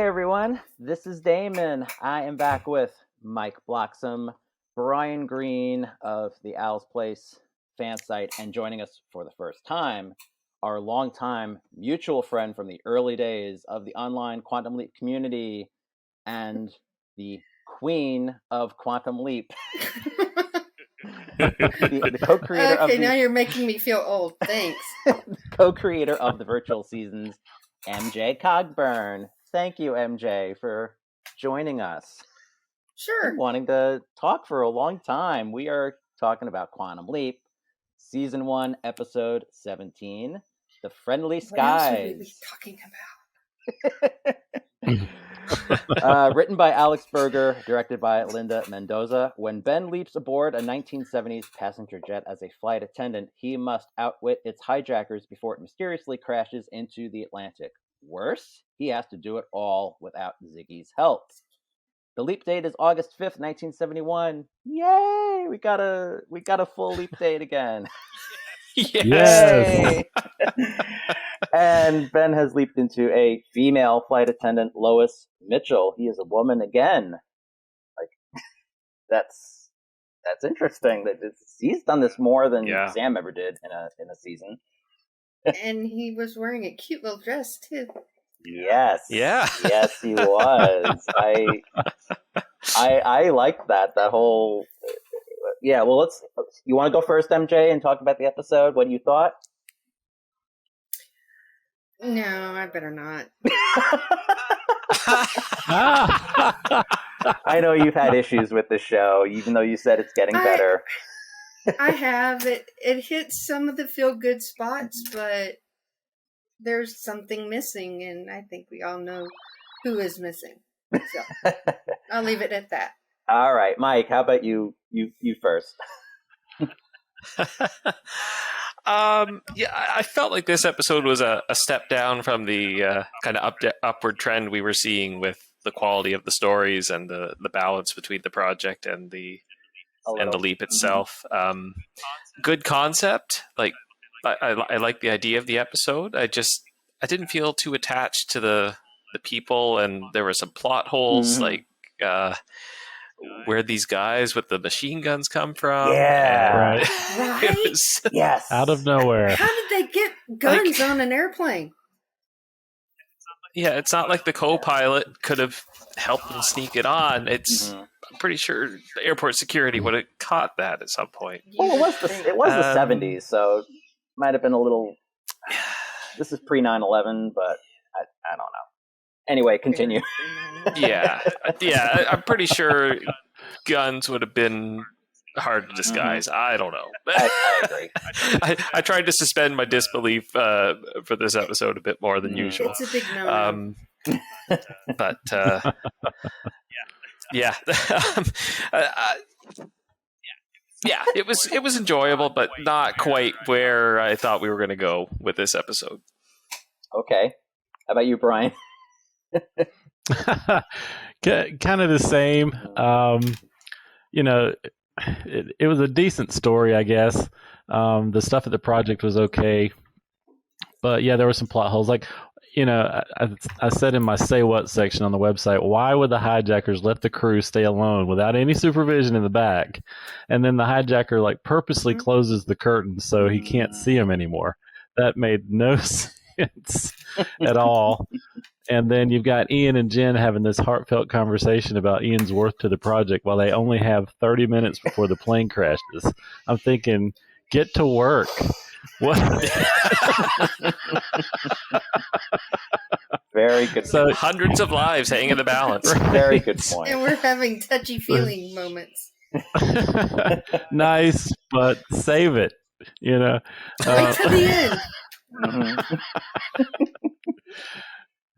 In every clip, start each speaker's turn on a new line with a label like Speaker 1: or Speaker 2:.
Speaker 1: everyone. This is Damon. I am back with Mike Bloxam, Brian Greene of the Owl's Place fan site, and joining us for the first time, our longtime mutual friend from the early days of the online Quantum Leap community and the queen of Quantum Leap. the co-creator
Speaker 2: okay, now you're making me feel old. Thanks.
Speaker 1: Co-creator of the virtual seasons, MJ Cogburn. Thank you, MJ, for joining us.
Speaker 2: Sure.
Speaker 1: Wanting to talk for a long time. We are talking about Quantum Leap, Season 1, Episode 17, The Friendly Skies.
Speaker 2: What else are we talking
Speaker 1: about? Written by Alex Berger, directed by Linda Mendoza. When Ben leaps aboard a 1970s passenger jet as a flight attendant, he must outwit its hijackers before it mysteriously crashes into the Atlantic. Worse, he has to do it all without Ziggy's help. The leap date is August 5th, 1971. Yay! We got a full leap date again.
Speaker 3: Yes.
Speaker 1: And Ben has leaped into a female flight attendant, Lois Mitchell. He is a woman again. Like that's interesting. That he's done this more than Sam ever did in a season.
Speaker 2: And he was wearing a cute little dress too.
Speaker 1: Yes.
Speaker 4: Yeah.
Speaker 1: Yes, he was. I liked that whole. Yeah. Well, you want to go first, MJ, and talk about the episode? What you thought?
Speaker 2: No, I better not.
Speaker 1: I know you've had issues with the show, even though you said it's getting better.
Speaker 2: I have. It hits some of the feel-good spots, but there's something missing, and I think we all know who is missing. So I'll leave it at that.
Speaker 1: All right, Mike, how about you first?
Speaker 4: I felt like this episode was a step down from the kind of upward trend we were seeing with the quality of the stories and the balance between the project and the leap itself. Good concept. Like I like the idea of the episode. I didn't feel too attached to the people, and there were some plot holes, like where these guys with the machine guns come from.
Speaker 1: Yeah,
Speaker 2: right.
Speaker 1: Yes,
Speaker 3: out of nowhere.
Speaker 2: How did they get guns on an airplane?
Speaker 4: Yeah, it's not like the co-pilot could have helped them sneak it on. It's I'm pretty sure the airport security would have caught that at some point.
Speaker 1: Well, it was the 70s, so it might have been a little. This is pre 9/11, but I don't know. Anyway, continue.
Speaker 4: Yeah, I'm pretty sure guns would have been hard to disguise. I don't know.
Speaker 1: I agree.
Speaker 4: I tried to suspend my disbelief for this episode a bit more than usual.
Speaker 2: It's a big no.
Speaker 4: But yeah, it was enjoyable, but not quite where I thought we were going to go with this episode.
Speaker 1: Okay, how about you, Brian?
Speaker 3: Kind of the same. It was a decent story, I guess. The stuff at the project was okay, but yeah, there were some plot holes. Like, I said in my "Say What" section on the website, why would the hijackers let the crew stay alone without any supervision in the back? And then the hijacker purposely closes the curtain so he can't see him anymore. That made no sense at all. And then you've got Ian and Jen having this heartfelt conversation about Ian's worth to the project while they only have 30 minutes before the plane crashes. I'm thinking, get to work. What?
Speaker 1: Very good.
Speaker 4: So hundreds of lives hang in the balance.
Speaker 1: Very good point.
Speaker 2: And we're having touchy-feeling moments.
Speaker 3: Nice, but save it.
Speaker 2: Wait till the end.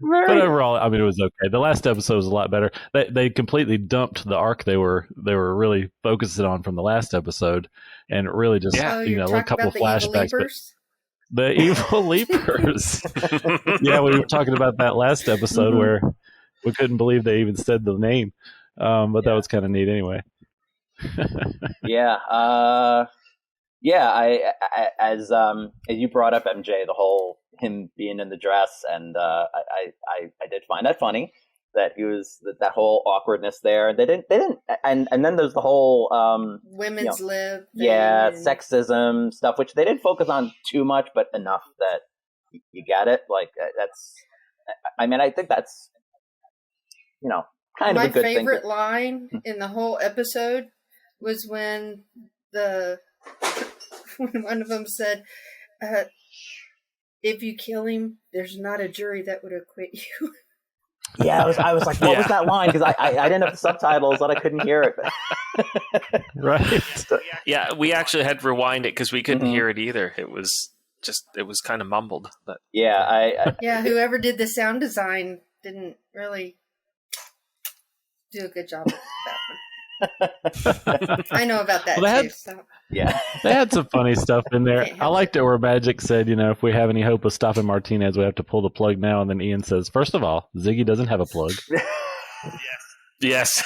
Speaker 3: But overall, I mean, it was okay. The last episode was a lot better. They completely dumped the arc they were really focusing on from the last episode, and it really just a couple of flashbacks. But the evil leapers. Yeah, we were talking about that last episode where we couldn't believe they even said the name, but that was kind of neat anyway.
Speaker 1: As you brought up, MJ, the whole him being in the dress, and I did find that funny. that he was that whole awkwardness there. And they didn't, and then there's the whole
Speaker 2: women's lib thing,
Speaker 1: yeah,
Speaker 2: and
Speaker 1: sexism stuff, which they didn't focus on too much, but enough that you get it. Like that's, I mean, I think that's kind of a good thing.
Speaker 2: My favorite line in the whole episode was when when one of them said, "If you kill him, there's not a jury that would acquit you."
Speaker 1: Yeah, I was like, what was that line? Because I didn't have the subtitles and I couldn't hear it.
Speaker 3: Right.
Speaker 4: Yeah, we actually had to rewind it because we couldn't
Speaker 1: Mhm.
Speaker 4: hear it either. It was kind of mumbled. But
Speaker 1: Yeah,
Speaker 2: Yeah, whoever did the sound design didn't really do a good job with that one. I know about that
Speaker 3: Well,
Speaker 2: too. So.
Speaker 1: yeah.
Speaker 3: They had some funny stuff in there.
Speaker 2: Can't
Speaker 3: I
Speaker 2: help
Speaker 3: liked it where Magic said, if we have any hope of stopping Martinez, we have to pull the plug now. And then Ian says, first of all, Ziggy doesn't have a plug.
Speaker 4: yes.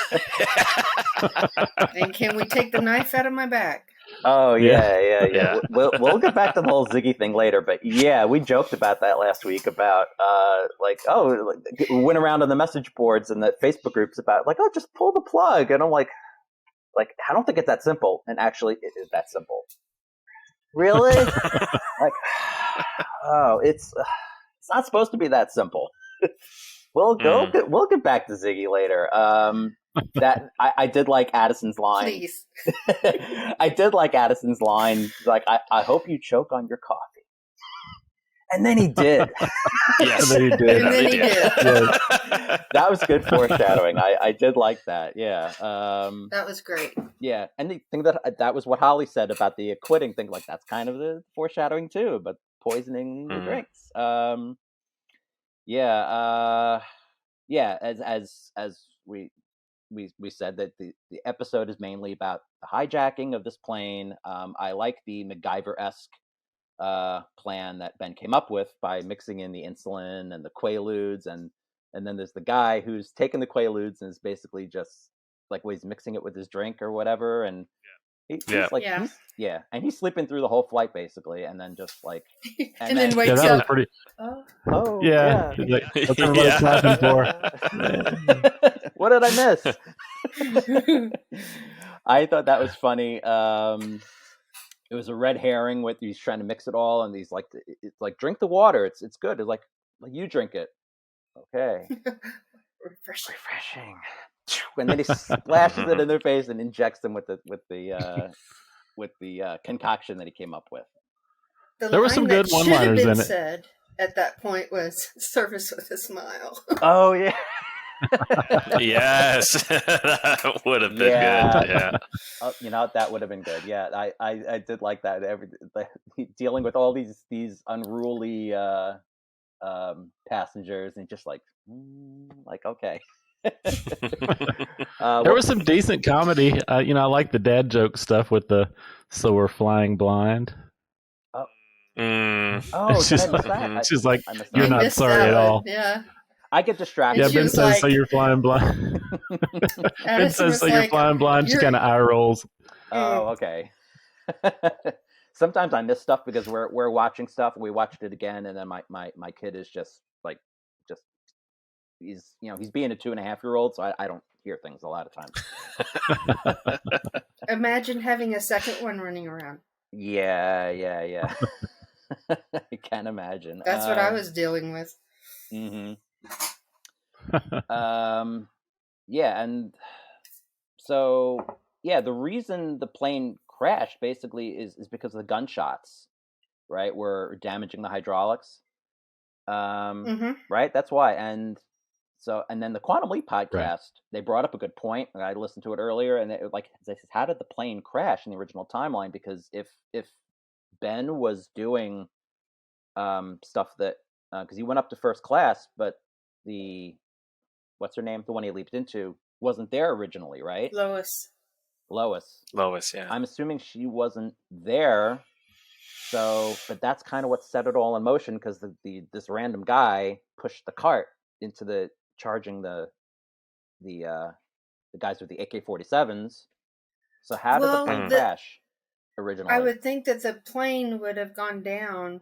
Speaker 2: And can we take the knife out of my back?
Speaker 1: Oh yeah.
Speaker 4: Yeah.
Speaker 1: We'll get back to the whole Ziggy thing later, but yeah, we joked about that last week about we went around on the message boards and the Facebook groups about just pull the plug, and I'm like I don't think it's that simple, and actually it is that simple. Really? It's not supposed to be that simple. We'll get back to Ziggy later. That I did like Addison's line.
Speaker 2: Please.
Speaker 1: I did like Addison's line. Like, I hope you choke on your coffee. And then he did.
Speaker 4: Yes.
Speaker 3: And then he did.
Speaker 2: And then he did.
Speaker 3: Yes.
Speaker 1: That was good foreshadowing. I did like that. Yeah.
Speaker 2: That was great.
Speaker 1: Yeah. And the thing that was what Holly said about the acquitting thing. Like, that's kind of the foreshadowing too, but poisoning the drinks. Yeah. As we said that the episode is mainly about the hijacking of this plane. I like the MacGyver-esque plan that Ben came up with by mixing in the insulin and the Quaaludes, and then there's the guy who's taking the Quaaludes and is basically just he's mixing it with his drink or whatever, and he's and he's sleeping through the whole flight basically, and then just
Speaker 2: and then wakes
Speaker 3: that was
Speaker 2: up.
Speaker 3: pretty.
Speaker 1: Oh
Speaker 3: Yeah.
Speaker 1: yeah.
Speaker 3: Like, that's what everybody's clapping for.
Speaker 1: What did I miss? I thought that was funny. It was a red herring with he's trying to mix it all, and he's like, it's like, drink the water. It's good. It's like you drink it. Okay. Refreshing. And then he splashes it in their face and injects them with the concoction that he came up with.
Speaker 3: There were some good one-liners in it.
Speaker 2: Said at that point was service with a smile.
Speaker 1: Oh yeah.
Speaker 4: Yes, that would have been good. Yeah,
Speaker 1: that would have been good. Yeah, I did like that. Dealing with all these unruly passengers, and just okay.
Speaker 3: There was some decent comedy. I like the dad joke stuff with the "so we're flying blind."
Speaker 1: Oh,
Speaker 3: she's like, "You're not sorry at all."
Speaker 2: Yeah.
Speaker 1: I get distracted.
Speaker 3: Yeah, Ben says, "So you're flying blind." Ben says, "So you're flying blind." She kind of eye rolls.
Speaker 1: Oh, okay. Sometimes I miss stuff because we're watching stuff. We watched it again, and then my kid is just he's being a 2.5-year-old, so I don't hear things a lot of times.
Speaker 2: Imagine having a second one running around.
Speaker 1: Yeah. I can't imagine.
Speaker 2: That's what I was dealing with.
Speaker 1: Mm-hmm. And so the reason the plane crashed basically is because of the gunshots, right? Were damaging the hydraulics. Right? That's why. And then the Quantum Leap podcast, they brought up a good point. I listened to it earlier, and they said, how did the plane crash in the original timeline? Because if Ben was doing stuff that because he went up to first class, but what's her name, the one he leaped into, wasn't there originally, right?
Speaker 2: Lois,
Speaker 4: yeah.
Speaker 1: I'm assuming she wasn't there. So, but that's kind of what set it all in motion, because this random guy pushed the cart into charging the guys with the AK-47s. So how did the plane crash originally?
Speaker 2: I would think that the plane would have gone down,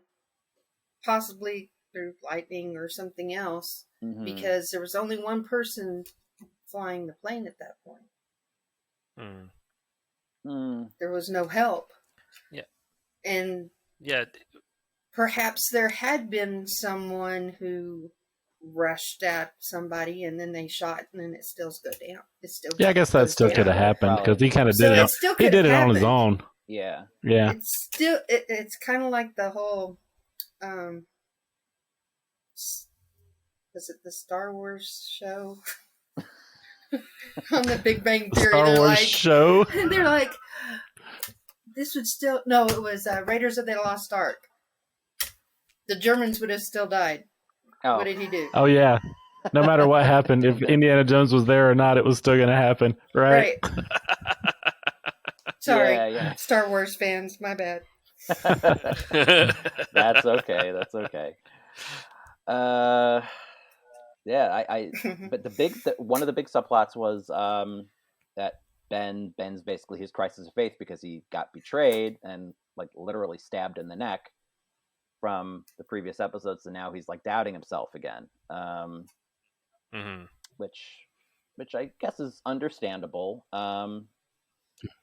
Speaker 2: possibly through lightning or something else,
Speaker 1: Mhm.
Speaker 2: because there was only one person flying the plane at that point. There was no help.
Speaker 4: Yeah.
Speaker 2: And
Speaker 4: Yeah.
Speaker 2: perhaps there had been someone who rushed at somebody and then they shot and then it still goes down. It still
Speaker 3: Yeah, I guess that
Speaker 2: goes
Speaker 3: still
Speaker 2: down.
Speaker 3: could have happened because he kind of
Speaker 2: So
Speaker 3: did
Speaker 2: it
Speaker 3: it.
Speaker 2: still
Speaker 3: He
Speaker 2: could
Speaker 3: did
Speaker 2: have
Speaker 3: it on his
Speaker 2: happened.
Speaker 3: own.
Speaker 1: Yeah.
Speaker 3: Yeah.
Speaker 2: It's still it's kind of like the whole was it the Star Wars show on the Big Bang Theory?
Speaker 3: Star
Speaker 2: they're
Speaker 3: Wars
Speaker 2: like,
Speaker 3: show.
Speaker 2: and they're like, this would still no. It was Raiders of the Lost Ark. The Germans would have still died.
Speaker 1: Oh.
Speaker 2: What did he do?
Speaker 3: Oh yeah. No matter what happened, if Indiana Jones was there or not, it was still going to happen, right?
Speaker 2: Sorry,
Speaker 1: Yeah.
Speaker 2: Star Wars fans, my bad.
Speaker 1: That's okay. That's okay. Yeah, but one of the big subplots was that Ben's basically his crisis of faith because he got betrayed and like literally stabbed in the neck from the previous episodes, and now he's like doubting himself again. Which I guess is understandable.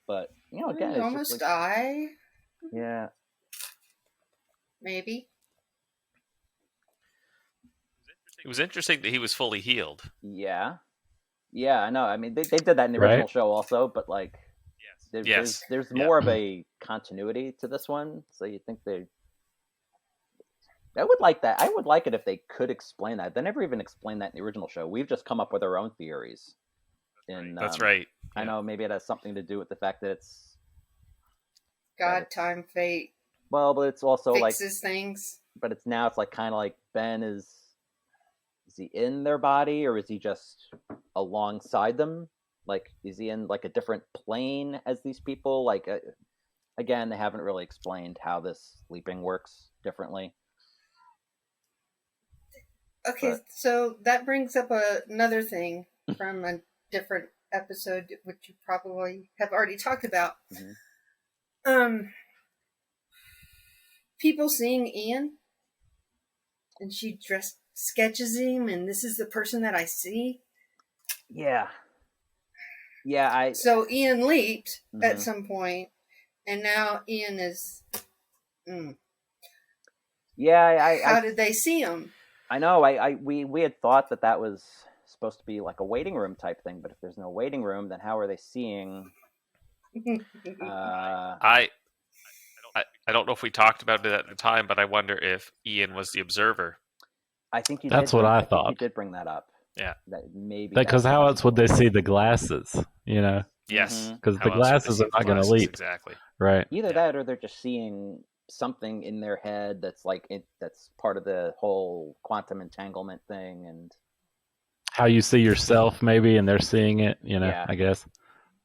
Speaker 1: But again, it's
Speaker 2: almost
Speaker 1: just
Speaker 2: die.
Speaker 1: Yeah.
Speaker 2: Maybe.
Speaker 4: It was interesting that he was fully healed.
Speaker 1: Yeah, I know. I mean, they did that in the original show also, but like, there's more of a continuity to this one. So you think I would like that. I would like it if they could explain that. They never even explained that in the original show. We've just come up with our own theories.
Speaker 4: That's right.
Speaker 1: I know maybe it has something to do with the fact that it's
Speaker 2: God, time, fate.
Speaker 1: Well, but it's also
Speaker 2: fixes things.
Speaker 1: But it's like kind of like Ben is he in their body or is he just alongside them? Like, is he in like a different plane as these people? Like, again, they haven't really explained how this leaping works differently.
Speaker 2: Okay, so that brings up another thing from a different episode, which you probably have already talked about.
Speaker 1: Mm-hmm.
Speaker 2: People seeing Ian, and she sketches him, and this is the person that I see.
Speaker 1: Yeah.
Speaker 2: So Ian leaped at some point, and now Ian is.
Speaker 1: Yeah,
Speaker 2: how did they see him?
Speaker 1: I know. We had thought that was supposed to be like a waiting room type thing, but if there's no waiting room, then how are they seeing?
Speaker 4: I don't know if we talked about it at the time, but I wonder if Ian was the observer.
Speaker 1: I think
Speaker 3: that's what I thought.
Speaker 1: He did bring that up.
Speaker 4: Yeah,
Speaker 1: that maybe
Speaker 3: because how else would they see the glasses?
Speaker 4: Yes,
Speaker 3: because the glasses are not going to leap.
Speaker 4: Exactly.
Speaker 3: Right.
Speaker 1: Either that, or they're just seeing something in their head that's that's part of the whole quantum entanglement thing, and
Speaker 3: how you see yourself, maybe, and they're seeing it. I guess.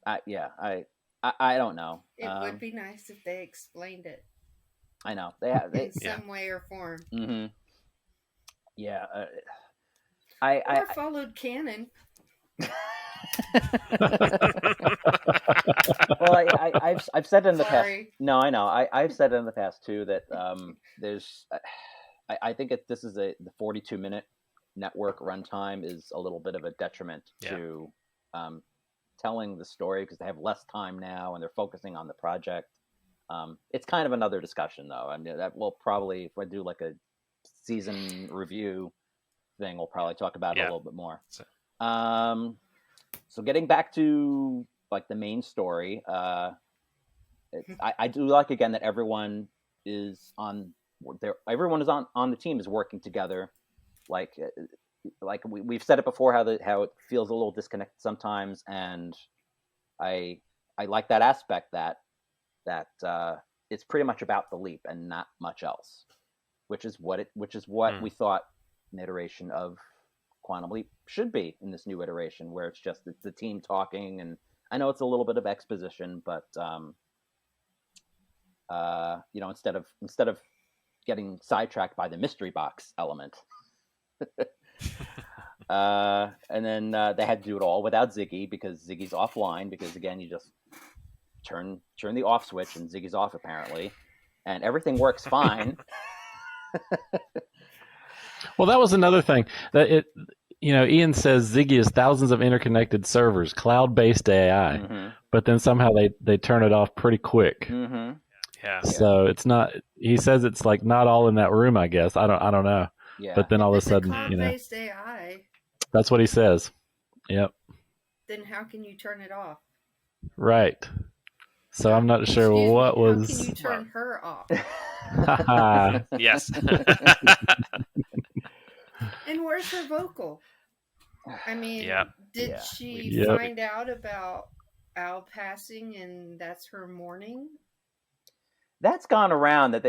Speaker 1: I don't know.
Speaker 2: It would be nice if they explained it.
Speaker 1: I know
Speaker 2: in some way or form.
Speaker 1: Mm-hmm. Yeah.
Speaker 2: I followed canon.
Speaker 1: Well, I've said it in the past.
Speaker 2: Sorry.
Speaker 1: No, I know. I've said it in the past too that there's. I think this is the 42-minute network runtime is a little bit of a detriment to telling the story because they have less time now and they're focusing on the project. It's kind of another discussion though. I mean, that we'll probably, if I do like a season review thing, we'll probably talk about it a little bit more. So getting back to like the main story, I do like again that everyone is on the team is working together. Like we've said it before, how it feels a little disconnected sometimes, and I like that aspect that it's pretty much about the leap and not much else, which is what we thought an iteration of Quantum Leap should be in this new iteration, where it's the team talking, and I know it's a little bit of exposition, but instead of getting sidetracked by the mystery box element. And then they had to do it all without Ziggy because Ziggy's offline because again you just turn the off switch and Ziggy's off apparently, and everything works fine.
Speaker 3: Well, that was another thing that Ian says Ziggy is thousands of interconnected servers, cloud-based AI,
Speaker 1: Mm-hmm.
Speaker 3: but then somehow they turn it off pretty quick.
Speaker 1: Mm-hmm.
Speaker 4: Yeah.
Speaker 3: So it's not. He says it's like not all in that room. I guess I don't know.
Speaker 1: Yeah.
Speaker 3: But then all of a
Speaker 2: If it's
Speaker 3: sudden,
Speaker 2: cloud-based AI,
Speaker 3: that's what he says. Yep.
Speaker 2: then how can you turn it off?
Speaker 3: Right. So I'm not sure
Speaker 2: Excuse
Speaker 3: what
Speaker 2: me,
Speaker 3: was.
Speaker 2: How can you turn her off?
Speaker 4: Yes.
Speaker 2: And where's her vocal? I mean,
Speaker 4: Yeah.
Speaker 2: did
Speaker 1: Yeah.
Speaker 2: she
Speaker 3: Yep.
Speaker 2: find out about Al passing and that's her mourning?
Speaker 1: That's gone around. That's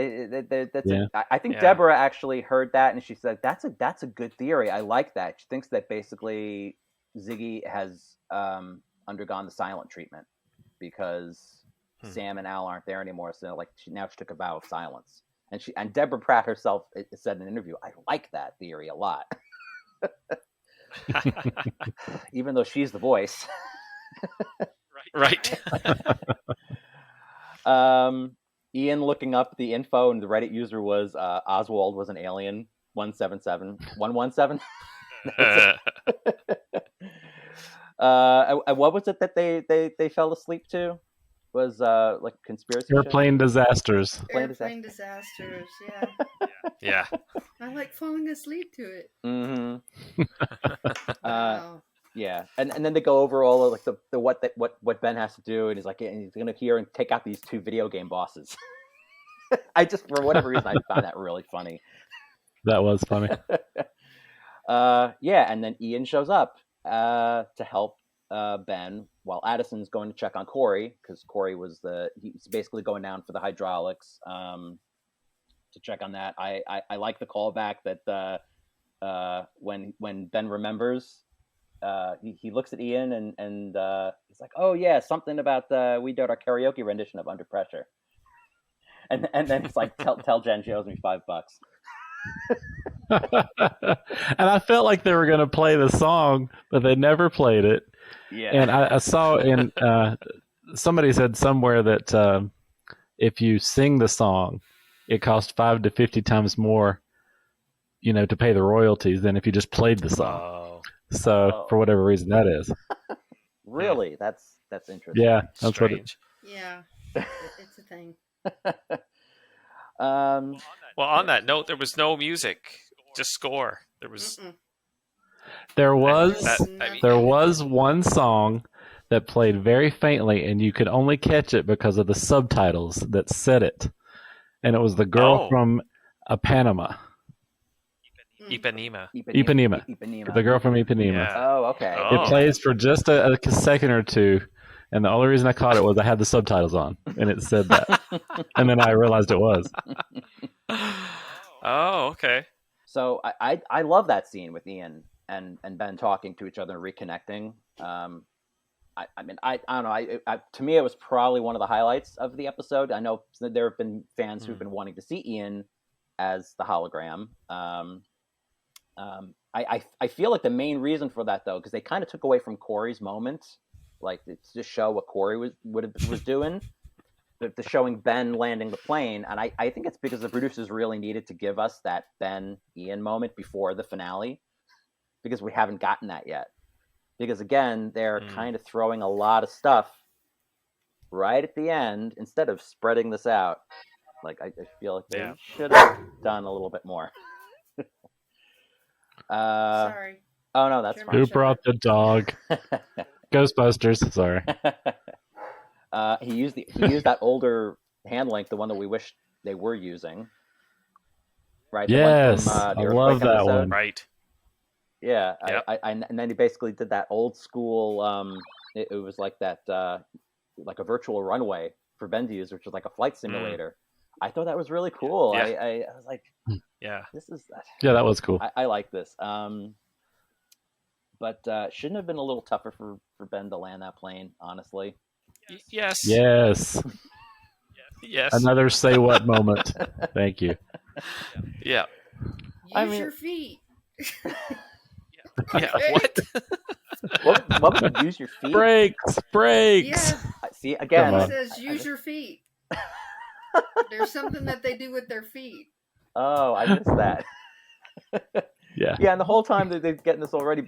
Speaker 3: Yeah.
Speaker 1: I think
Speaker 4: Yeah.
Speaker 1: Deborah actually heard that, and she said that's a good theory. I like that. She thinks that basically Ziggy has undergone the silent treatment because Sam and Al aren't there anymore. So like she took a vow of silence, and Deborah Pratt herself said in an interview, "I like that theory a lot," even though she's the voice.
Speaker 4: Right.
Speaker 1: Ian looking up the info, and the Reddit user was Oswald was an alien 177117. What was it that they fell asleep to? Was like conspiracy show?
Speaker 3: Airplane disasters.
Speaker 2: Airplane disasters, yeah.
Speaker 4: Yeah.
Speaker 2: I like falling asleep to it.
Speaker 1: Mm-hmm.
Speaker 2: Wow.
Speaker 1: Yeah, and then they go over all of like the what Ben has to do, and he's like, and he's gonna hear and take out these 2 video game bosses. I just, for whatever reason, I found that really funny.
Speaker 3: That was funny.
Speaker 1: Yeah, and then Ian shows up to help Ben while Addison's going to check on Corey, because Corey he's basically going down for the hydraulics to check on that. I like the callback that when Ben remembers. He looks at Ian and he's like, "Oh yeah, something about we did our karaoke rendition of Under Pressure," and then he's like, "Tell Jen she owes me $5."
Speaker 3: And I felt like they were going to play the song, but they never played it.
Speaker 1: Yeah,
Speaker 3: And I saw in somebody said somewhere that if you sing the song, it costs 5 to 50 times more, to pay the royalties than if you just played the song.
Speaker 4: Oh.
Speaker 3: So for whatever reason that is.
Speaker 1: Really, that's interesting.
Speaker 3: Yeah, that's
Speaker 4: Strange.
Speaker 2: Yeah, it's a thing.
Speaker 4: Well, on that note, there was no music, just score. There was.
Speaker 2: Mm-mm.
Speaker 3: There was
Speaker 4: I
Speaker 3: there was one song that played very faintly, and you could only catch it because of the subtitles that said it, and it was the girl from Panama.
Speaker 4: Ipanema.
Speaker 3: Ipanema. The girl from Ipanema.
Speaker 4: Yeah.
Speaker 1: Oh, okay.
Speaker 4: Oh.
Speaker 3: It plays for just a second or two, and the only reason I caught it was I had the subtitles on, and it said that. And then I realized it was.
Speaker 4: Oh, okay.
Speaker 1: So I love that scene with Ian and Ben talking to each other and reconnecting. I mean, I don't know. To me, it was probably one of the highlights of the episode. I know there have been fans who've been wanting to see Ian as the hologram. I feel like the main reason for that, though, because they kind of took away from Corey's moment, like to show what Corey was doing, the showing Ben landing the plane, and I think it's because the producers really needed to give us that Ben Ian moment before the finale, because we haven't gotten that yet. Because again, they're kind of throwing a lot of stuff right at the end instead of spreading this out. Like I feel like they should have done a little bit more.
Speaker 2: Sorry.
Speaker 1: Oh no, that's fine.
Speaker 3: Who brought the dog? Ghostbusters. Sorry.
Speaker 1: He used that older hand length, the one that we wish they were using. Right.
Speaker 3: Yes,
Speaker 1: the one from,
Speaker 3: I love that
Speaker 1: episode.
Speaker 3: one.
Speaker 4: Right.
Speaker 1: Yeah,
Speaker 4: Yep.
Speaker 1: and then he basically did that old school. It was like that, like a virtual runway for Ben to use, which was like a flight simulator. I thought that was really cool.
Speaker 4: Yeah.
Speaker 1: I was like,
Speaker 4: Yeah.
Speaker 1: this is.
Speaker 3: Yeah, that was cool.
Speaker 1: I like this. But shouldn't have been a little tougher for Ben to land that plane, honestly.
Speaker 4: Yes.
Speaker 3: Yes.
Speaker 4: Yes.
Speaker 3: Another say what moment. Thank you.
Speaker 4: Yeah.
Speaker 2: Use your feet.
Speaker 4: Yeah. What?
Speaker 1: What would you use your feet?
Speaker 3: Brakes.
Speaker 2: Yeah,
Speaker 1: See again.
Speaker 3: Come
Speaker 2: it
Speaker 3: on.
Speaker 2: says use your feet. There's something that they do with their feet.
Speaker 1: Oh, I missed that.
Speaker 3: Yeah.
Speaker 1: Yeah, and the whole time that they're getting this already,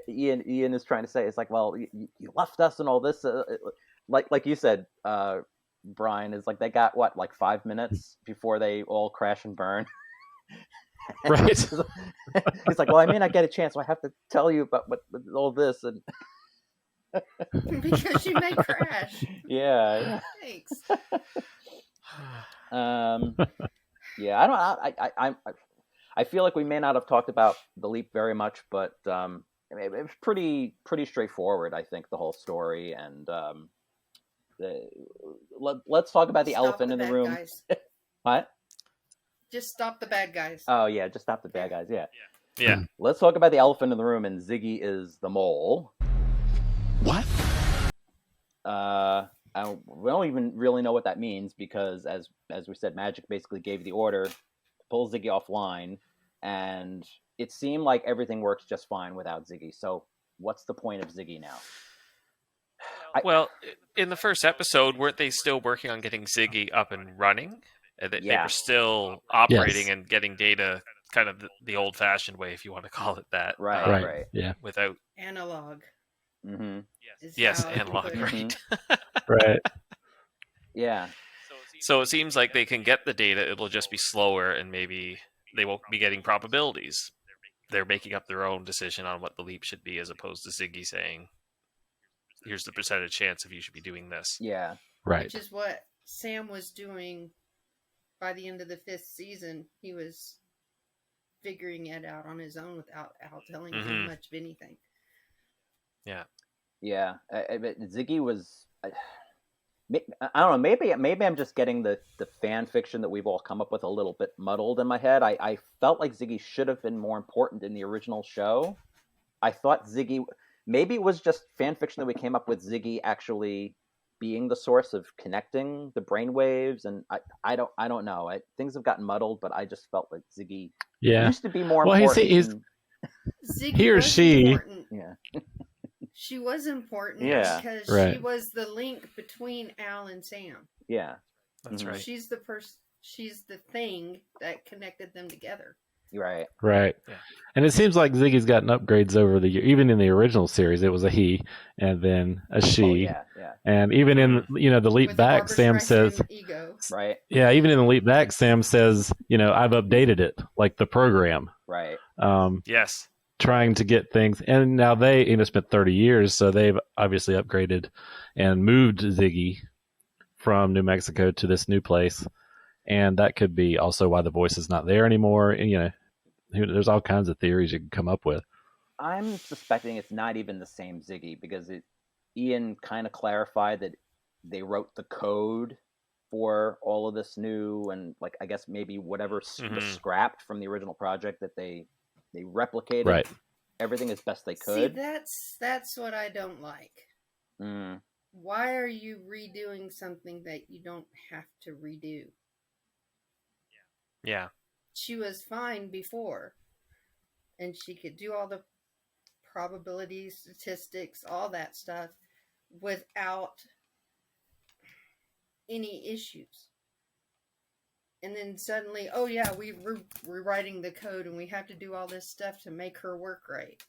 Speaker 1: Ian is trying to say, it's like, well, you left us and all this. Like you said, Brian, is like they got what, like 5 minutes before they all crash and burn.
Speaker 3: Right.
Speaker 1: He's like, well, I may not get a chance, so I have to tell you about what all this and
Speaker 2: Because you may crash.
Speaker 1: yeah.
Speaker 2: Thanks.
Speaker 1: Yeah, I feel like we may not have talked about the leap very much, but it was pretty straightforward. I think the whole story, and let's talk about the elephant in the room.
Speaker 2: Guys.
Speaker 1: What?
Speaker 2: Just stop the bad guys.
Speaker 1: Oh yeah, just stop the bad guys.
Speaker 4: Yeah.
Speaker 1: Let's talk about the elephant in the room, and Ziggy is the mole.
Speaker 3: What?
Speaker 1: We don't even really know what that means because, as we said, Magic basically gave the order to pull Ziggy offline, and it seemed like everything works just fine without Ziggy. So, what's the point of Ziggy now?
Speaker 4: Well, in the first episode, weren't they still working on getting Ziggy up and running? They were still operating and getting data kind of the old-fashioned way, if you want to call it that.
Speaker 1: Right.
Speaker 3: Yeah.
Speaker 4: Without
Speaker 2: analog.
Speaker 1: Mm-hmm.
Speaker 4: Yes, analog, right.
Speaker 3: Right.
Speaker 1: Yeah.
Speaker 4: So it seems like they can get the data, it'll just be slower, and maybe they won't be getting probabilities. They're making up their own decision on what the leap should be, as opposed to Ziggy saying, here's the percentage chance if you should be doing this.
Speaker 1: Yeah.
Speaker 3: Right.
Speaker 2: Which is what Sam was doing by the end of the 5th season. He was figuring it out on his own without Al telling him much of anything.
Speaker 4: Yeah.
Speaker 1: Yeah. Ziggy was... I don't know. Maybe I'm just getting the fan fiction that we've all come up with a little bit muddled in my head. I felt like Ziggy should have been more important in the original show. I thought Ziggy... Maybe it was just fan fiction that we came up with Ziggy actually being the source of connecting the brainwaves, and I don't know. Things have gotten muddled, but I just felt like Ziggy used to be more important.
Speaker 2: Ziggy
Speaker 3: he or she.
Speaker 2: Important.
Speaker 1: Yeah.
Speaker 2: She was important because she was the link between Al and Sam.
Speaker 1: Yeah.
Speaker 4: That's right.
Speaker 2: She's the person. She's the thing that connected them together.
Speaker 1: Right.
Speaker 3: Yeah. And it seems like Ziggy's gotten upgrades over the year. Even in the original series, it was a he and then a she.
Speaker 1: Oh, yeah.
Speaker 3: And even in the leap
Speaker 2: with
Speaker 3: back, Sam says,
Speaker 2: ego.
Speaker 1: Right.
Speaker 3: Yeah, even in the leap back, Sam says, I've updated it, like the program.
Speaker 1: Right.
Speaker 4: Yes.
Speaker 3: Trying to get things, and now they spent 30 years, so they've obviously upgraded and moved Ziggy from New Mexico to this new place, and that could be also why the voice is not there anymore. And there's all kinds of theories you can come up with.
Speaker 1: I'm suspecting it's not even the same Ziggy because Ian kind of clarified that they wrote the code for all of this new, and like I guess maybe whatever was scrapped from the original project that they replicated everything as best they could.
Speaker 2: See, that's what I don't like. Why are you redoing something that you don't have to redo?
Speaker 4: Yeah.
Speaker 2: She was fine before, and she could do all the probabilities, statistics, all that stuff without any issues. And then suddenly, oh yeah, we're rewriting the code and we have to do all this stuff to make her work right.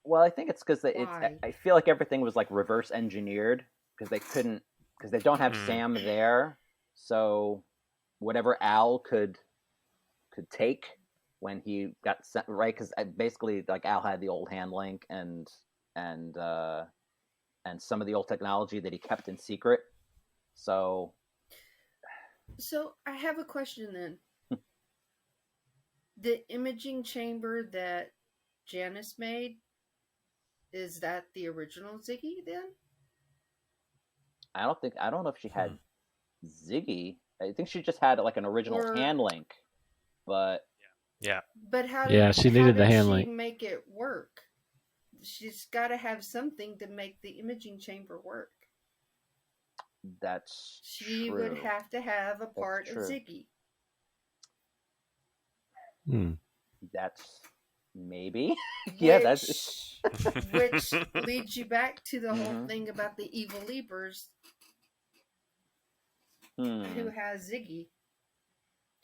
Speaker 1: Well, I think it's because I feel like everything was like reverse engineered because they don't have Sam there. So whatever Al could take when he got sent, right? Because basically, like Al had the old hand link and some of the old technology that he kept in secret. So I have a question then. The imaging chamber that Janice made, is that the original Ziggy then? I don't know if she had Ziggy. I think she just had like an original hand link, but
Speaker 4: yeah.
Speaker 2: But how?
Speaker 3: She needed the hand link.
Speaker 2: Make it work. She's got to have something to make the imaging chamber work. She
Speaker 1: true.
Speaker 2: would have to have a part of Ziggy.
Speaker 1: That's maybe.
Speaker 2: Which leads you back to the whole thing about the evil leapers. Who has Ziggy?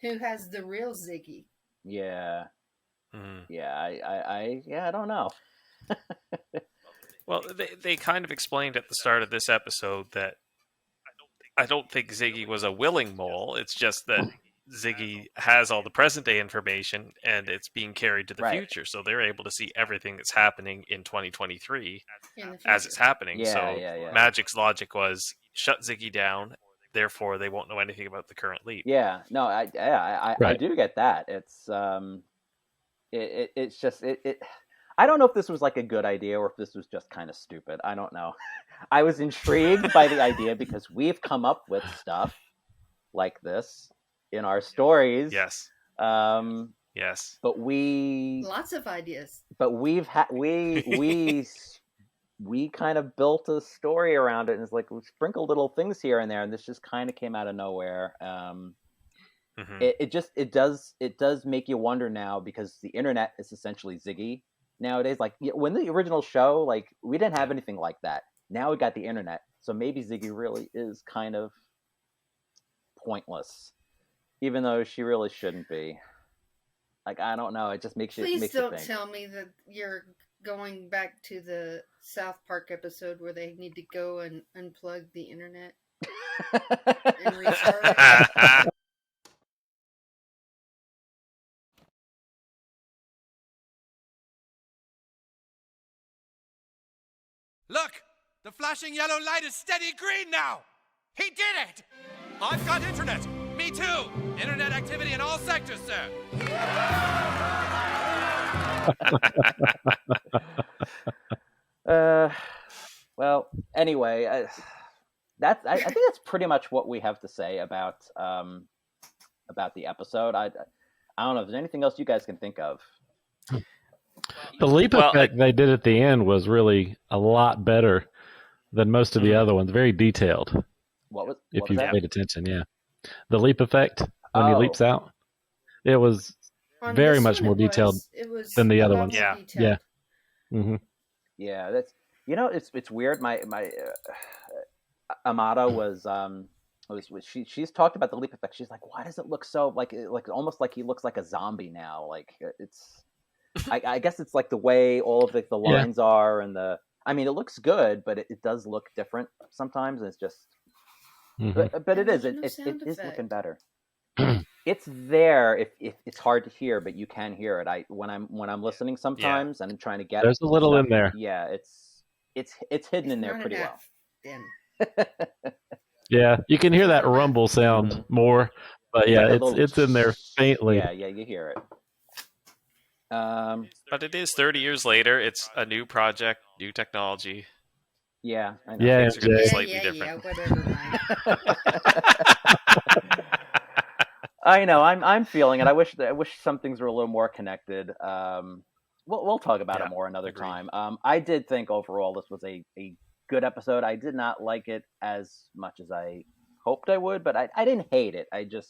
Speaker 2: Who has the real Ziggy?
Speaker 1: Yeah.
Speaker 4: Mm.
Speaker 1: Yeah. I don't know.
Speaker 4: Well, they kind of explained at the start of this episode that I don't think Ziggy was a willing mole. It's just that Ziggy has all the present day information and it's being carried to the
Speaker 1: Right.
Speaker 4: future. So they're able to see everything that's happening in 2023
Speaker 2: in the
Speaker 4: as it's
Speaker 2: future.
Speaker 4: happening.
Speaker 1: Yeah,
Speaker 4: So
Speaker 1: yeah.
Speaker 4: Magic's logic was shut Ziggy down, therefore they won't know anything about the current leap.
Speaker 1: Yeah. No, I
Speaker 3: Right.
Speaker 1: do get that. It's just it. I don't know if this was like a good idea or if this was just kind of stupid. I don't know. I was intrigued by the idea because we've come up with stuff like this in our stories.
Speaker 4: Yes. Yes.
Speaker 1: But
Speaker 2: Lots of ideas.
Speaker 1: But we kind of built a story around it, and it's like we sprinkle little things here and there, and this just kind of came out of nowhere. It does make you wonder now, because the internet is essentially Ziggy nowadays. Like when the original show, like we didn't have anything like that. Now we got the internet, so maybe Ziggy really is kind of pointless, even though she really shouldn't be. Like I don't know, it just makes you.
Speaker 2: Please don't tell me that you're going back to the South Park episode where they need to go and unplug the internet and restart it.
Speaker 5: Look! The flashing yellow light is steady green now! He did it! I've got internet! Me too! Internet activity in all sectors, sir!
Speaker 1: Well, anyway, I think that's pretty much what we have to say about the episode. I don't know if there's anything else you guys can think of.
Speaker 3: The leap effect they did at the end was really a lot better than most of the other ones. Very detailed.
Speaker 1: If
Speaker 3: you paid attention, yeah. The leap effect when he leaps out, it was very much more detailed than the other ones.
Speaker 4: Yeah.
Speaker 3: Yeah. Mm-hmm.
Speaker 1: Yeah, that's it's weird. My Amado was she's talked about the leap effect. She's like, why does it look so like almost like he looks like a zombie now? Like it's. I guess it's like the way all of the lines are, and I mean, it looks good, but it does look different sometimes. And it's just, but it is looking better. It's there. If it's hard to hear, but you can hear it. When I'm listening sometimes, and I'm trying to get.
Speaker 3: There's a little in there.
Speaker 1: Yeah, it's hidden in there pretty well.
Speaker 3: Yeah, you can hear that rumble sound more, but yeah, it's in there faintly.
Speaker 1: Yeah, you hear it.
Speaker 4: But it is 30 years later. It's a new project, new technology.
Speaker 1: Yeah, I know.
Speaker 3: Yeah,
Speaker 4: things are going to be slightly different.
Speaker 2: Whatever.
Speaker 1: I know. I'm feeling it. I wish some things were a little more connected. We'll talk about it more another time. I did think overall this was a good episode. I did not like it as much as I hoped I would, but I didn't hate it. I did.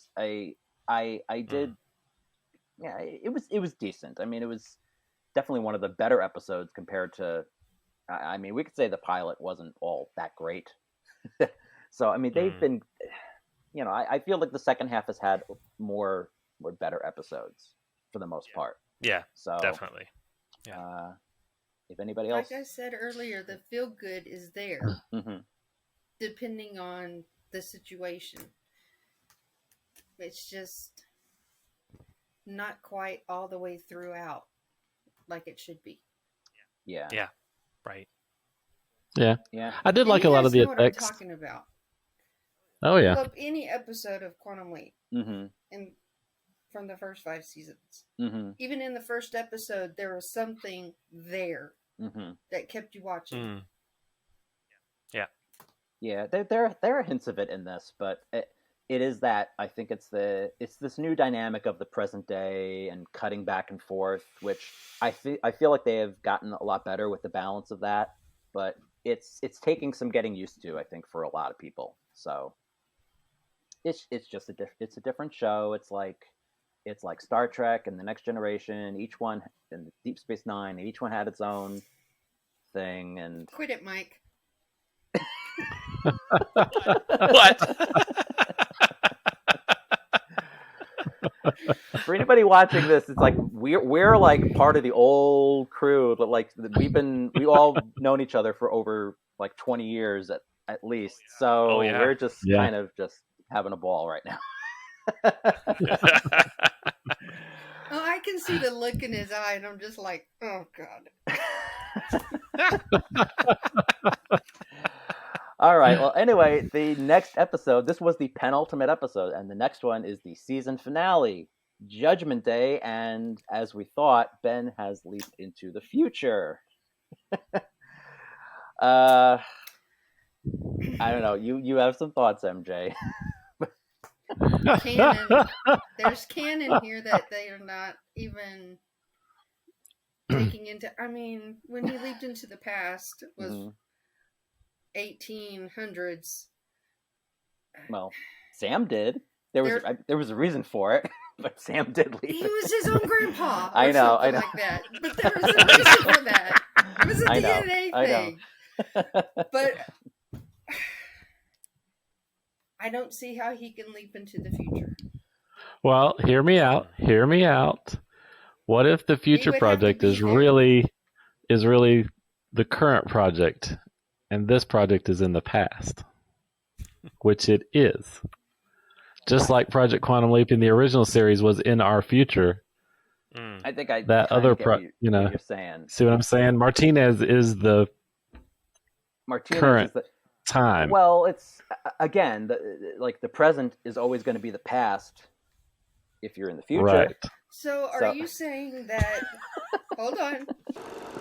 Speaker 1: Yeah, it was decent. I mean, it was definitely one of the better episodes compared to. I mean, we could say the pilot wasn't all that great. So I mean, they've been. You know, I feel like the second half has had more better episodes for the most part.
Speaker 4: Yeah,
Speaker 1: so
Speaker 4: definitely. Yeah.
Speaker 1: If anybody else,
Speaker 2: like I said earlier, the feel good is there, depending on the situation. It's just not quite all the way throughout like it should be.
Speaker 1: Yeah.
Speaker 4: Yeah. Right.
Speaker 3: Yeah.
Speaker 1: Yeah.
Speaker 3: I did like a lot of the effects.
Speaker 2: What I'm talking about.
Speaker 3: Oh yeah.
Speaker 2: Look up any episode of Quantum Leap, and from the first 5 seasons. Even in the first episode, there was something there that kept you watching.
Speaker 4: Yeah.
Speaker 1: Yeah. There are hints of it in this, but it is that I think it's this new dynamic of the present day and cutting back and forth, which I feel like they have gotten a lot better with the balance of that, but it's taking some getting used to, I think, for a lot of people. So it's just it's a different show. It's like Star Trek and The Next Generation. Each one, and Deep Space Nine, each one had its own thing. And
Speaker 2: quit it, Mike.
Speaker 4: What?
Speaker 1: For anybody watching this, it's like we're like part of the old crew, but like we all known each other for over like 20 years at least. So
Speaker 4: Oh, yeah.
Speaker 1: we're just
Speaker 3: Yeah.
Speaker 1: kind of just having a ball right now.
Speaker 2: Oh, I can see the look in his eye, and I'm just like, oh god.
Speaker 1: All right. Well, anyway, the next episode, this was the penultimate episode, and the next one is the season finale, Judgment Day, and as we thought, Ben has leaped into the future. I don't know. You have some thoughts, MJ.
Speaker 2: Canon. There's canon here that they are not even taking into. I mean, when he leaped into the past, it was 1800s.
Speaker 1: Well, Sam did. There was a reason for it, but Sam did leave.
Speaker 2: He was his own grandpa.
Speaker 1: I know.
Speaker 2: Like that. But there was a reason for that. It was a DNA thing. But I don't see how he can leap into the future.
Speaker 3: Well, hear me out. What if the future project is really the current project, and this project is in the past, which it is. Just like Project Quantum Leap in the original series was in our future.
Speaker 1: I think
Speaker 3: that other
Speaker 1: what you're saying.
Speaker 3: See what I'm saying? Martinez is the current time.
Speaker 1: Well, it's again the present is always going to be the past if you're in the future.
Speaker 3: Right.
Speaker 2: So are you saying that? Hold on.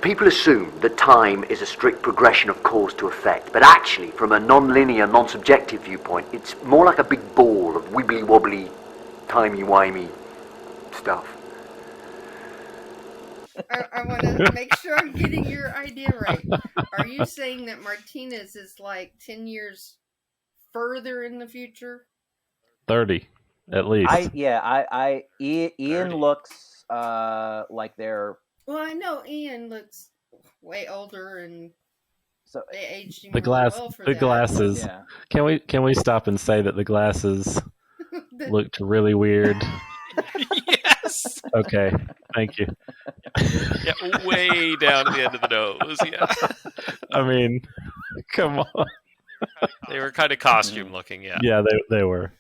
Speaker 6: People assume that time is a strict progression of cause to effect, but actually, from a non-linear, non-subjective viewpoint, it's more like a big ball of wibbly-wobbly, timey-wimey stuff.
Speaker 2: I want to make sure I'm getting your idea right. Are you saying that Martinez is like 10 years further in the future?
Speaker 3: 30, at least.
Speaker 1: Ian looks like they're...
Speaker 2: Well, I know Ian looks way older, and
Speaker 1: so
Speaker 2: they aged him
Speaker 3: the glasses.
Speaker 1: Yeah.
Speaker 3: Can we stop and say that the glasses looked really weird?
Speaker 4: Yes.
Speaker 3: Okay. Thank you.
Speaker 4: Yeah, way down at the end of the nose. Yeah.
Speaker 3: I mean, come on.
Speaker 4: They were kind of costume looking. Yeah.
Speaker 3: Yeah, they were.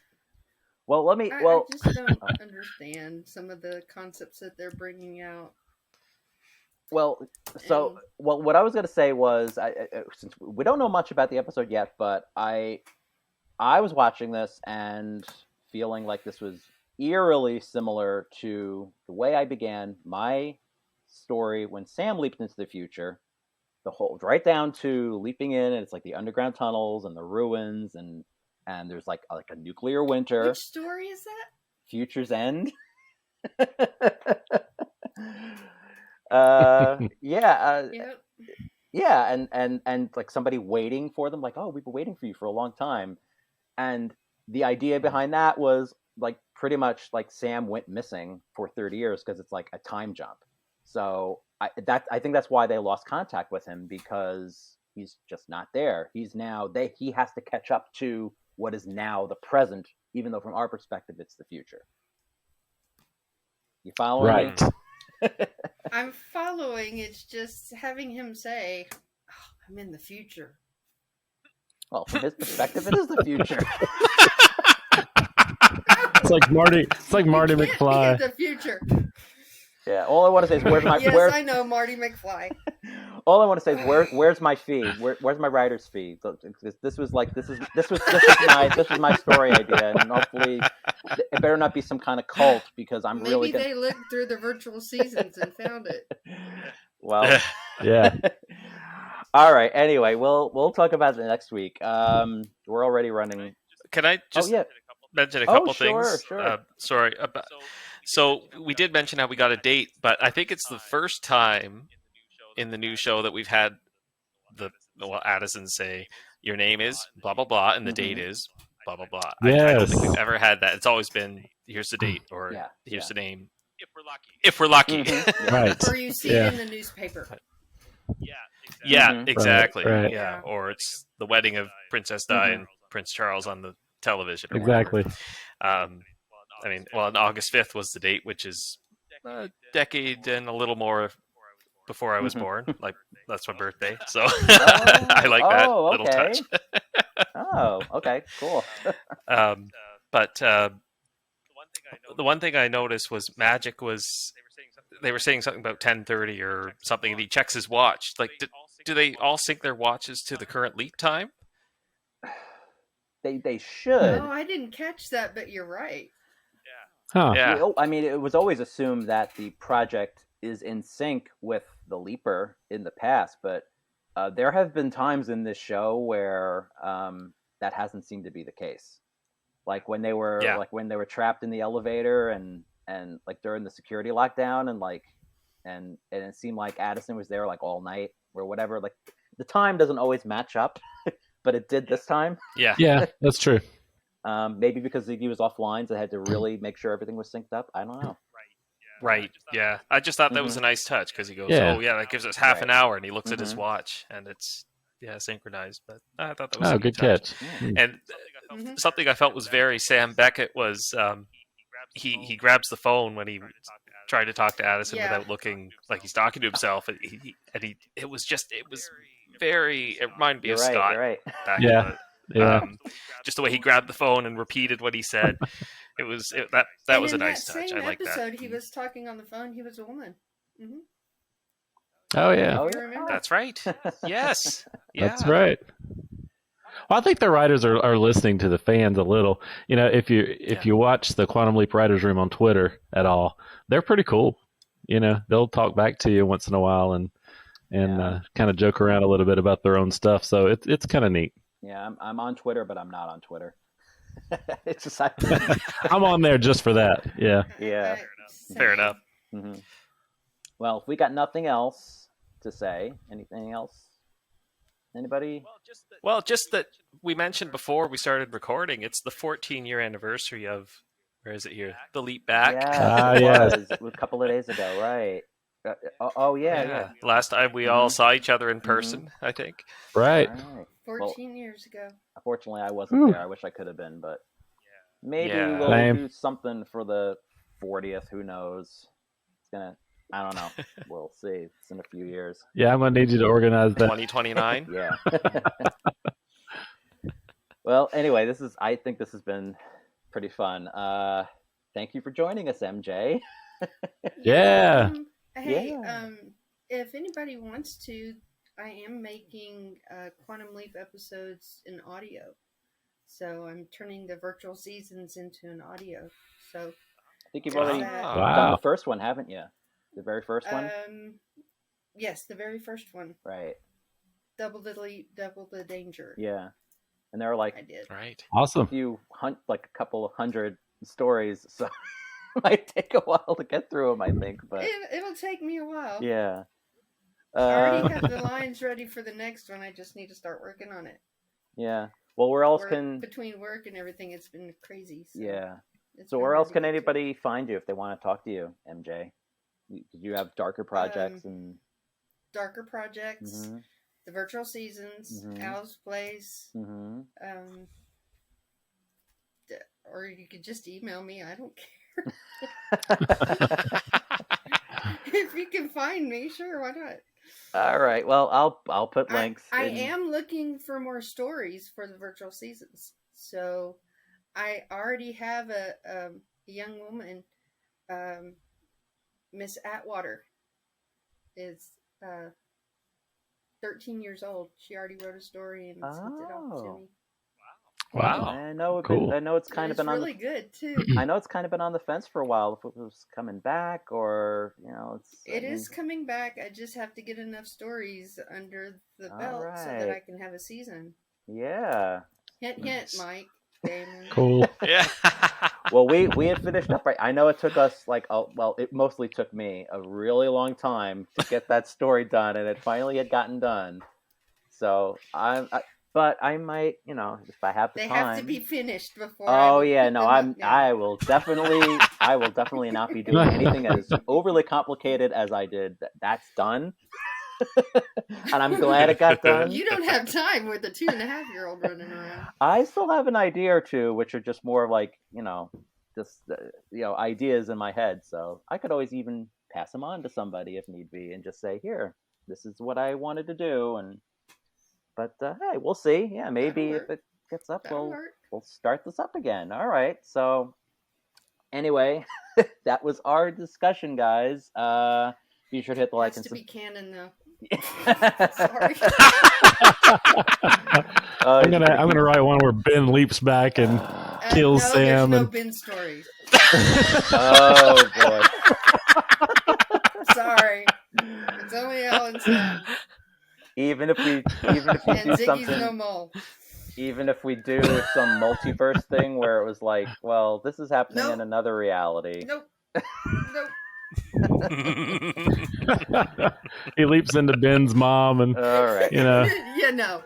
Speaker 1: Well,
Speaker 2: I just don't understand some of the concepts that they're bringing out.
Speaker 1: Well, what I was going to say was, since we don't know much about the episode yet, but I was watching this and feeling like this was eerily similar to the way I began my story when Sam leaped into the future. The whole right down to leaping in, and it's like the underground tunnels and the ruins, and there's like a nuclear winter.
Speaker 2: Which story is that?
Speaker 1: Future's End. And like somebody waiting for them, like, oh, we've been waiting for you for a long time. And the idea behind that was like pretty much like Sam went missing for 30 years because it's like a time jump. So I think that's why they lost contact with him, because he's just not there. He has to catch up to what is now the present, even though from our perspective it's the future. You following me?
Speaker 3: Right.
Speaker 2: I'm following. It's just having him say, oh, I'm in the future.
Speaker 1: Well, from his perspective, it is the future.
Speaker 3: It's like Marty McFly.
Speaker 2: Be in the future.
Speaker 1: Yeah, all I want to say is
Speaker 2: Yes, I know Marty McFly.
Speaker 1: All I want to say is where's my fee? Where's my writer's fee? This was my story idea, and hopefully it better not be some kind of cult, because
Speaker 2: Maybe they looked through the virtual seasons and found it.
Speaker 1: Well,
Speaker 3: yeah.
Speaker 1: All right. Anyway, we'll talk about it next week. We're already running.
Speaker 4: Can I just mention a couple things?
Speaker 1: Sure.
Speaker 4: Sorry. So we did mention how we got a date, but I think it's the first time in the new show that we've had Addison say, your name is blah, blah, blah, and the date is blah, blah, blah.
Speaker 3: Yes.
Speaker 4: I don't think we've ever had that. It's always been, here's the date, or here's the name. If we're lucky.
Speaker 1: Mm-hmm.
Speaker 3: Right.
Speaker 2: Or you see it in the newspaper.
Speaker 4: Yeah, exactly.
Speaker 3: Right.
Speaker 4: Yeah, or it's the wedding of Princess Di and Prince Charles on the television. Or
Speaker 3: exactly.
Speaker 4: I mean, well, August 5th was the date, which is a decade and a little more before I was born. Like, that's my birthday. So I like that little touch.
Speaker 1: Oh, okay, cool.
Speaker 4: But the one thing I noticed was Magic was, they were saying something about 10:30 or something, and he checks his watch. Like, do they all sync their watches to the current leap time?
Speaker 1: They should.
Speaker 2: No, I didn't catch that, but you're right.
Speaker 3: Huh.
Speaker 4: Yeah.
Speaker 1: I mean, it was always assumed that the project is in sync with the Leaper in the past, but there have been times in this show where that hasn't seemed to be the case. Like when they were trapped in the elevator and like during the security lockdown and it seemed like Addison was there like all night or whatever. Like the time doesn't always match up, but it did this time.
Speaker 3: Yeah, that's true.
Speaker 1: Maybe because Ziggy was offline, so they had to really make sure everything was synced up. I don't know.
Speaker 4: Right. Yeah. I just thought that was a nice touch because he goes,
Speaker 3: Yeah.
Speaker 4: "Oh yeah, that gives us half an hour," and he looks at his watch and it's synchronized. But I thought that was a
Speaker 3: good
Speaker 4: touch.
Speaker 3: catch.
Speaker 4: And something I felt was very Sam Beckett was he grabs the phone when he tried to talk to Addison without looking like he's talking to himself, and it was very, it reminded me of Scott.
Speaker 1: You're right.
Speaker 4: Back
Speaker 3: Yeah.
Speaker 4: just the way he grabbed the phone and repeated what he said. That was a nice touch. I like that.
Speaker 2: In that episode, he was talking on the phone. He was a woman. Mm-hmm.
Speaker 3: Oh yeah.
Speaker 2: You remember?
Speaker 4: That's right. Yes. Yeah.
Speaker 3: That's right. Well, I think the writers are listening to the fans a little. You know, if you watch the Quantum Leap Writers Room on Twitter at all, they're pretty cool. You know, they'll talk back to you once in a while and kind of joke around a little bit about their own stuff. So it's kind of neat.
Speaker 1: Yeah, I'm on Twitter, but I'm not on Twitter. It's just
Speaker 3: I'm on there just for that. Yeah.
Speaker 1: Yeah.
Speaker 4: Fair enough.
Speaker 1: Mm-hmm. Well, if we got nothing else to say, anything else? Anybody?
Speaker 4: Well, just that we mentioned before we started recording, it's the 14-year anniversary of, where is it here? The Leap Back.
Speaker 1: Yeah, it was a couple of days ago, right? Yeah.
Speaker 4: Last time we all saw each other in person, I think.
Speaker 3: Right.
Speaker 2: 14 years ago.
Speaker 1: Unfortunately, I wasn't there. I wish I could have been, but maybe we'll do something for the 40th. Who knows? I don't know. We'll see. It's in a few years.
Speaker 3: Yeah, I'm gonna need you to organize that.
Speaker 4: 2029.
Speaker 1: Yeah. Well, anyway, I think this has been pretty fun. Thank you for joining us, MJ.
Speaker 3: Yeah.
Speaker 2: If anybody wants to, I am making Quantum Leap episodes in audio. So I'm turning the virtual seasons into an audio. So
Speaker 1: I think you've already
Speaker 3: Wow.
Speaker 1: done the first one, haven't you? The very first one?
Speaker 2: Yes, the very first one.
Speaker 1: Right.
Speaker 2: Double the leap, double the danger.
Speaker 1: Yeah. And there are
Speaker 2: I did.
Speaker 4: Right.
Speaker 3: Awesome.
Speaker 1: a couple of hundred stories, so it might take a while to get through them, I think. But
Speaker 2: It'll take me a while.
Speaker 1: yeah.
Speaker 2: I already have the lines ready for the next one. I just need to start working on it.
Speaker 1: Yeah. Well, where else
Speaker 2: between work and everything, it's been crazy. So
Speaker 1: yeah. So where else can anybody find you if they want to talk to you, MJ? You have darker projects and
Speaker 2: darker projects,
Speaker 1: mm-hmm.
Speaker 2: the virtual seasons,
Speaker 1: Mm-hmm.
Speaker 2: Al's Place,
Speaker 1: mm-hmm.
Speaker 2: Or you could just email me. I don't care. If you can find me, sure, why not?
Speaker 1: All right. Well, I'll put links.
Speaker 2: I am looking for more stories for the virtual seasons. So I already have a young woman, Miss Atwater, is 13 years old. She already wrote a story and sent it off to me.
Speaker 3: Wow.
Speaker 1: I know.
Speaker 3: Cool.
Speaker 1: I know it's kind of been
Speaker 2: really good too.
Speaker 1: I know it's kind of been on the fence for a while if it was coming back or
Speaker 2: It is coming back. I just have to get enough stories under the belt so that I can have a season.
Speaker 1: Yeah.
Speaker 2: Hint, hint, Mike. Damon.
Speaker 3: Cool.
Speaker 4: Yeah.
Speaker 1: Well, we had finished up. Right. I know it took us it mostly took me a really long time to get that story done, and it finally had gotten done. So but I might, if I have the time.
Speaker 2: They have to be finished before.
Speaker 1: Oh yeah, no, I will definitely not be doing anything as overly complicated as I did. That's done. And I'm glad it got done.
Speaker 2: You don't have time with a 2.5-year-old running around.
Speaker 1: I still have an idea or two, which are just more like, just ideas in my head. So I could always even pass them on to somebody if need be, and just say, "Here, this is what I wanted to do." But hey, we'll see. Yeah, maybe if it gets up, we'll start this up again. All right. So anyway, that was our discussion, guys. Be sure to hit the like and
Speaker 2: to be canon though.
Speaker 1: Sorry.
Speaker 3: I'm gonna write one where Ben leaps back and kills Sam.
Speaker 2: There's no Ben stories.
Speaker 1: Oh boy.
Speaker 2: Sorry, it's only Alan Sam.
Speaker 1: Even if we do
Speaker 2: Ziggy's
Speaker 1: something,
Speaker 2: no mole.
Speaker 1: Even if we do some multiverse thing where it was like, well, this is happening in another reality.
Speaker 2: Nope.
Speaker 3: He leaps into Ben's mom, and
Speaker 1: all right,
Speaker 2: yeah, no.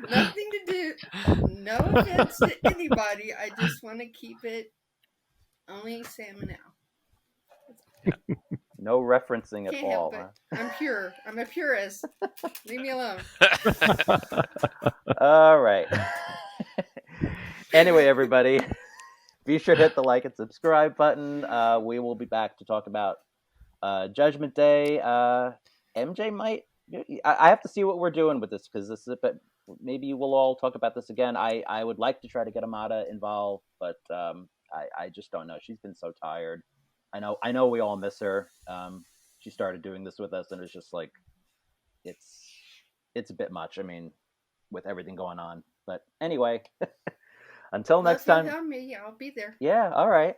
Speaker 2: Nothing to do. No offense to anybody. I just want to keep it only Sam and Al.
Speaker 1: No referencing at
Speaker 2: Can't
Speaker 1: all.
Speaker 2: help it. I'm pure. I'm a purist. Leave me alone.
Speaker 1: All right. Anyway, everybody, be sure to hit the like and subscribe button. We will be back to talk about Judgment Day. MJ might. I have to see what we're doing with this, because this is. But maybe we'll all talk about this again. I would like to try to get Amada involved, but I just don't know. She's been so tired. I know we all miss her. She started doing this with us, and it's just like, it's a bit much. I mean, with everything going on. But anyway, until next time.
Speaker 2: If you me, I'll be there.
Speaker 1: Yeah, all right.